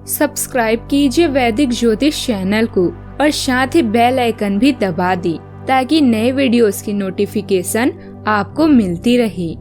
Subscribe कीजिए वैदिक ज्योतिष चैनल को और साथ ही बेल आइकन भी दबा दी ताकि नए वीडियोस की नोटिफिकेशन आपको मिलती रहे।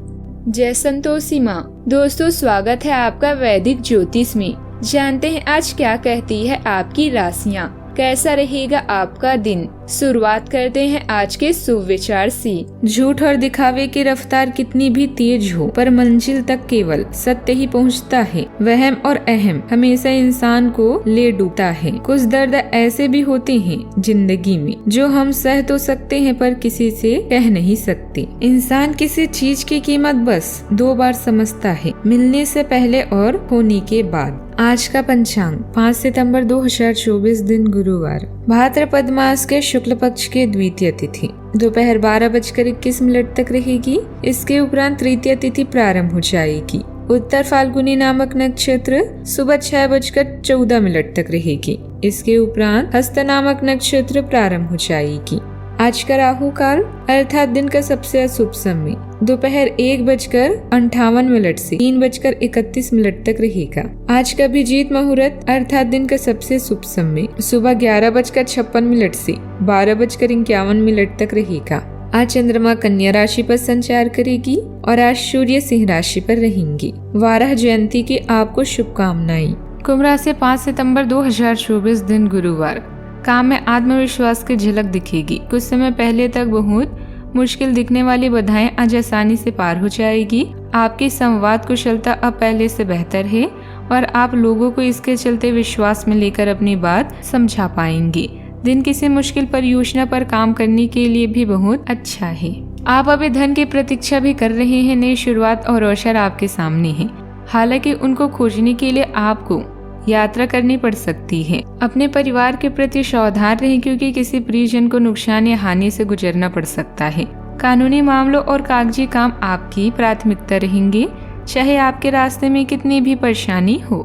जय संतोषी माँ। दोस्तों, स्वागत है आपका वैदिक ज्योतिष में। जानते हैं आज क्या कहती है आपकी राशियाँ, कैसा रहेगा आपका दिन। शुरुआत करते हैं आज के शुभ विचार से। झूठ और दिखावे की रफ्तार कितनी भी तेज हो, पर मंजिल तक केवल सत्य ही पहुंचता है। वहम और अहम हमेशा इंसान को ले डूबता है। कुछ दर्द ऐसे भी होते हैं जिंदगी में जो हम सह तो सकते हैं पर किसी से कह नहीं सकते। इंसान किसी चीज की कीमत बस 2 बार समझता है, मिलने से पहले और होने के बाद। आज का पंचांग 5 सितंबर 2024 दिन गुरुवार, भाद्रपद मास के शुक्ल पक्ष के द्वितीय तिथि दोपहर 12:21 तक रहेगी। इसके उपरांत तृतीय तिथि प्रारंभ हो जाएगी। उत्तर फाल्गुनी नामक नक्षत्र सुबह 6:14 तक रहेगी। इसके उपरांत हस्त नामक नक्षत्र प्रारंभ हो जाएगी। आज का राहु काल अर्थात दिन का सबसे अशुभ समय दोपहर 1:58 से 3:31 तक रहेगा। आज का अभिजीत मुहूर्त अर्थात दिन का सबसे शुभ समय सुबह 11:56 से 12:51 तक रहेगा। आज चंद्रमा कन्या राशि पर संचार करेगी और आज सूर्य सिंह राशि पर रहेंगी। वाराह जयंती की आपको शुभकामनाएं। कुंभ राशि 5 सितंबर 2024 दिन गुरुवार, काम में आत्मविश्वास की झलक दिखेगी। कुछ समय पहले तक बहुत मुश्किल दिखने वाली बाधाएं आज आसानी से पार हो जाएगी। आपकी संवाद कुशलता अब पहले से बेहतर है और आप लोगों को इसके चलते विश्वास में लेकर अपनी बात समझा पाएंगे। दिन किसी मुश्किल परियोजना पर काम करने के लिए भी बहुत अच्छा है। आप अभी धन की प्रतीक्षा भी कर रहे हैं। नई शुरुआत और अवसर आपके सामने है, हालांकि उनको खोजने के लिए आपको यात्रा करनी पड़ सकती है। अपने परिवार के प्रति सावधान रहें क्योंकि किसी प्रियजन को नुकसान या हानि से गुजरना पड़ सकता है। कानूनी मामलों और कागजी काम आपकी प्राथमिकता रहेंगे। चाहे आपके रास्ते में कितनी भी परेशानी हो,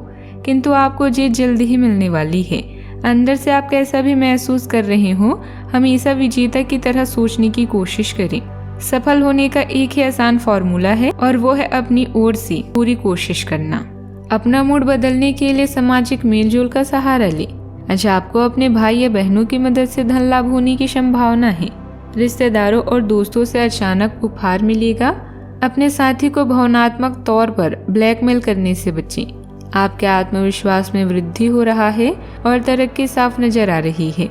किंतु आपको जीत जल्दी ही मिलने वाली है। अंदर से आप कैसा भी महसूस कर रहे हो, हमेशा विजेता की तरह सोचने की कोशिश करें। सफल होने का एक ही आसान फॉर्मूला है और वो है अपनी ओर से पूरी कोशिश करना। अपना मूड बदलने के लिए सामाजिक मेलजोल का सहारा ले। आज आपको अपने भाई या बहनों की मदद से धन लाभ होने की संभावना है। रिश्तेदारों और दोस्तों से अचानक उपहार मिलेगा। अपने साथी को भावनात्मक तौर पर ब्लैकमेल करने से बचें। आपके आत्मविश्वास में वृद्धि हो रहा है और तरक्की साफ नजर आ रही है।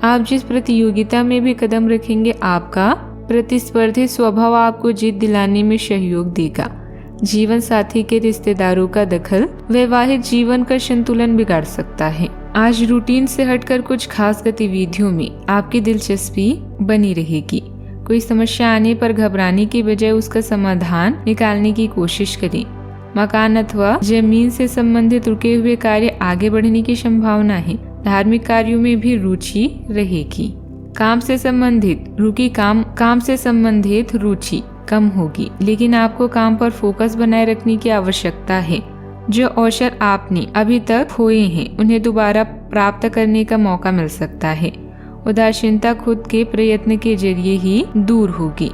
आप जिस प्रतियोगिता में भी कदम रखेंगे, आपका प्रतिस्पर्धी स्वभाव आपको जीत दिलाने में सहयोग देगा। जीवन साथी के रिश्तेदारों का दखल वैवाहिक जीवन का संतुलन बिगाड़ सकता है। आज रूटीन से हटकर कुछ खास गतिविधियों में आपकी दिलचस्पी बनी रहेगी। कोई समस्या आने पर घबराने की बजाय उसका समाधान निकालने की कोशिश करें। मकान अथवा जमीन से संबंधित रुके हुए कार्य आगे बढ़ने की संभावना है। धार्मिक कार्यों में भी रुचि रहेगी। काम से संबंधित रुचि कम होगी, लेकिन आपको काम पर फोकस बनाए रखने की आवश्यकता है। जो अवसर आपने अभी तक खोए हैं, उन्हें दोबारा प्राप्त करने का मौका मिल सकता है। उदासीनता खुद के प्रयत्न के जरिए ही दूर होगी।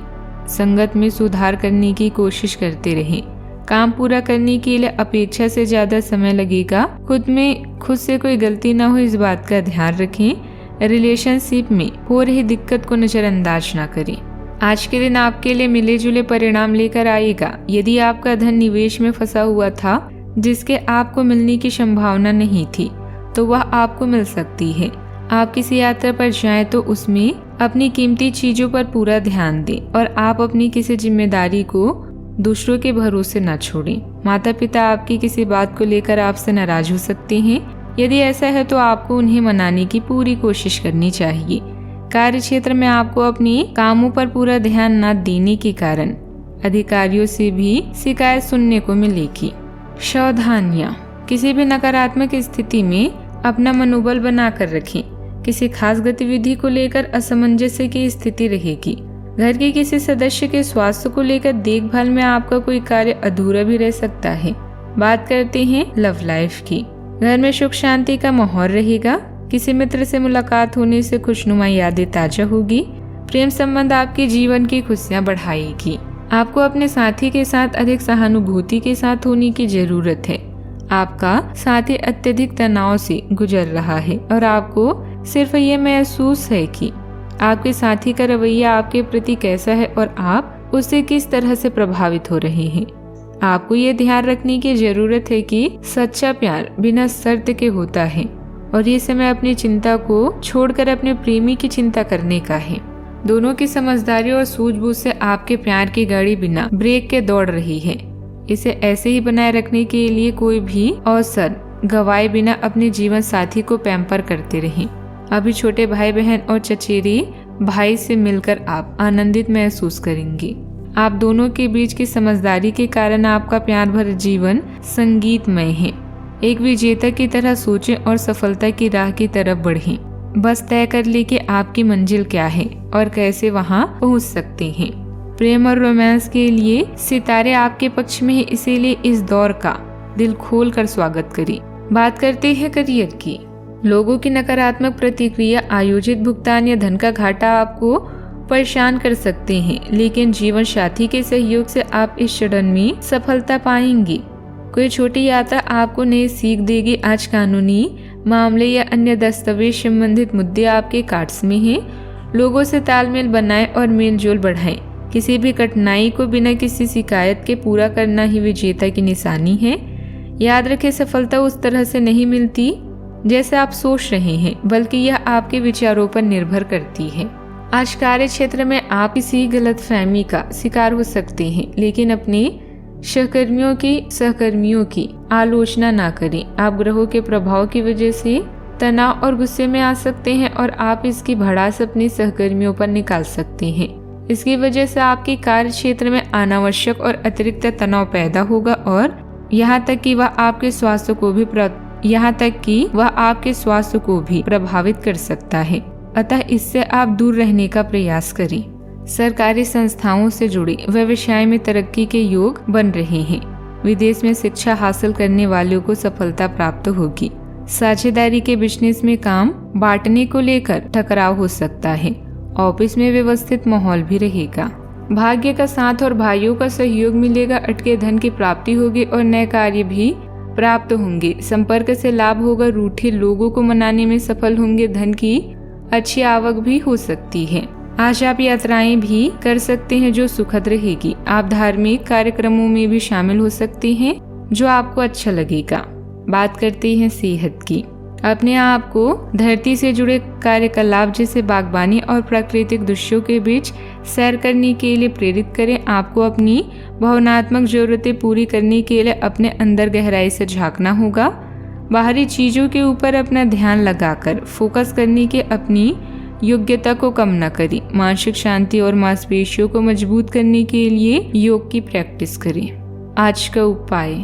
संगत में सुधार करने की कोशिश करते रहें। काम पूरा करने के लिए अपेक्षा से ज्यादा समय लगेगा। खुद से कोई गलती न हो, इस बात का ध्यान रखें। रिलेशनशिप में हो रही दिक्कत को नजरअंदाज न करें। आज के दिन आपके लिए मिले जुले परिणाम लेकर आएगा। यदि आपका धन निवेश में फंसा हुआ था जिसके आपको मिलने की संभावना नहीं थी, तो वह आपको मिल सकती है। आप किसी यात्रा पर जाएं तो उसमें अपनी कीमती चीजों पर पूरा ध्यान दें और आप अपनी किसी जिम्मेदारी को दूसरों के भरोसे न छोड़ें। माता पिता आपकी किसी बात को लेकर आपसे नाराज हो सकते हैं। यदि ऐसा है तो आपको उन्हें मनाने की पूरी कोशिश करनी चाहिए। कार्य क्षेत्र में आपको अपने कामों पर पूरा ध्यान न देने के कारण अधिकारियों से भी शिकायत सुनने को मिलेगी। सावधानियां। किसी भी नकारात्मक स्थिति में अपना मनोबल बनाकर रखें। किसी खास गतिविधि को लेकर असमंजस्य की स्थिति रहेगी। घर के किसी सदस्य के स्वास्थ्य को लेकर देखभाल में आपका कोई कार्य अधूरा भी रह सकता है। बात करते हैं लव लाइफ की। घर में सुख शांति का माहौल रहेगा। किसी मित्र से मुलाकात होने से खुशनुमा यादें ताजा होगी। प्रेम संबंध आपके जीवन की खुशियां बढ़ाएगी। आपको अपने साथी के साथ अधिक सहानुभूति के साथ होने की जरूरत है। आपका साथी अत्यधिक तनाव से गुजर रहा है और आपको सिर्फ ये महसूस है कि आपके साथी का रवैया आपके प्रति कैसा है और आप उससे किस तरह से प्रभावित हो रहे हैं। आपको ये ध्यान रखने की जरूरत है कि सच्चा प्यार बिना शर्त के होता है और ये समय अपनी चिंता को छोड़कर अपने प्रेमी की चिंता करने का है। दोनों की समझदारी और सूझबूझ से आपके प्यार की गाड़ी बिना ब्रेक के दौड़ रही है। इसे ऐसे ही बनाए रखने के लिए कोई भी अवसर गवाए बिना अपने जीवन साथी को पैम्पर करते रहें। अभी छोटे भाई बहन और चचेरे भाई से मिलकर आप आनंदित महसूस करेंगे। आप दोनों के बीच की समझदारी के कारण आपका प्यार भरा जीवन संगीतमय है। एक विजेता की तरह सोचें और सफलता की राह की तरफ बढ़ें। बस तय कर ले कि आपकी मंजिल क्या है और कैसे वहां पहुंच सकते हैं। प्रेम और रोमांस के लिए सितारे आपके पक्ष में है, इसीलिए इस दौर का दिल खोल कर स्वागत करें। बात करते हैं करियर की। लोगों की नकारात्मक प्रतिक्रिया, आयोजित भुगतान या धन का घाटा आपको परेशान कर सकते हैं, लेकिन जीवन साथी के सहयोग से आप इस चरण में सफलता पाएंगे। कोई छोटी यात्रा आपको नई सीख देगी। आज कानूनी मामले या अन्य दस्तावेज संबंधित मुद्दे आपके कार्ड्स में हैं। लोगों से तालमेल बनाएं और मेलजोल बढ़ाएं। किसी भी कठिनाई को बिना किसी शिकायत के पूरा करना ही विजेता की निशानी है। याद रखें, सफलता उस तरह से नहीं मिलती जैसे आप सोच रहे हैं, बल्कि यह आपके विचारों पर निर्भर करती है। आज कार्य क्षेत्र में आप किसी गलतफहमी का शिकार हो सकते हैं, लेकिन अपने सहकर्मियों की आलोचना ना करें। आप ग्रहों के प्रभाव की वजह से तनाव और गुस्से में आ सकते हैं और आप इसकी भड़ास अपने सहकर्मियों पर निकाल सकते हैं। इसकी वजह से आपके कार्य क्षेत्र में अनावश्यक और अतिरिक्त तनाव पैदा होगा और यहाँ तक कि वह आपके स्वास्थ्य को भी प्रभावित कर सकता है। अतः इससे आप दूर रहने का प्रयास करें। सरकारी संस्थाओं से जुड़े व्यवसाय में तरक्की के योग बन रहे हैं। विदेश में शिक्षा हासिल करने वालों को सफलता प्राप्त होगी। साझेदारी के बिजनेस में काम बांटने को लेकर टकराव हो सकता है। ऑफिस में व्यवस्थित माहौल भी रहेगा। भाग्य का साथ और भाइयों का सहयोग मिलेगा। अटके धन की प्राप्ति होगी और नए कार्य भी प्राप्त होंगे। संपर्क से लाभ होगा। रूठे लोगों को मनाने में सफल होंगे। धन की अच्छी आवक भी हो सकती है। आज आप यात्राएं भी कर सकते हैं जो सुखद रहेगी। आप धार्मिक कार्यक्रमों में भी शामिल हो सकते हैं जो आपको अच्छा लगेगा। बात करते हैं सेहत की। अपने आप को धरती से जुड़े कार्यकलाप जैसे बागवानी और प्राकृतिक दृश्यों के बीच सैर करने के लिए प्रेरित करें। आपको अपनी भावनात्मक जरूरतें पूरी करने के लिए अपने अंदर गहराई से झांकना होगा। बाहरी चीजों के ऊपर अपना ध्यान लगाकर फोकस करने की अपनी योग्यता को कम न करें। मानसिक शांति और मांसपेशियों को मजबूत करने के लिए योग की प्रैक्टिस करें। आज का उपाय,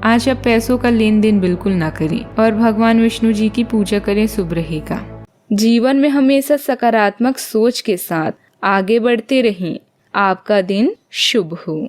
आज आप पैसों का लेन देन बिल्कुल ना करें और भगवान विष्णु जी की पूजा करें, शुभ रहेगा। जीवन में हमेशा सकारात्मक सोच के साथ आगे बढ़ते रहें। आपका दिन शुभ हो।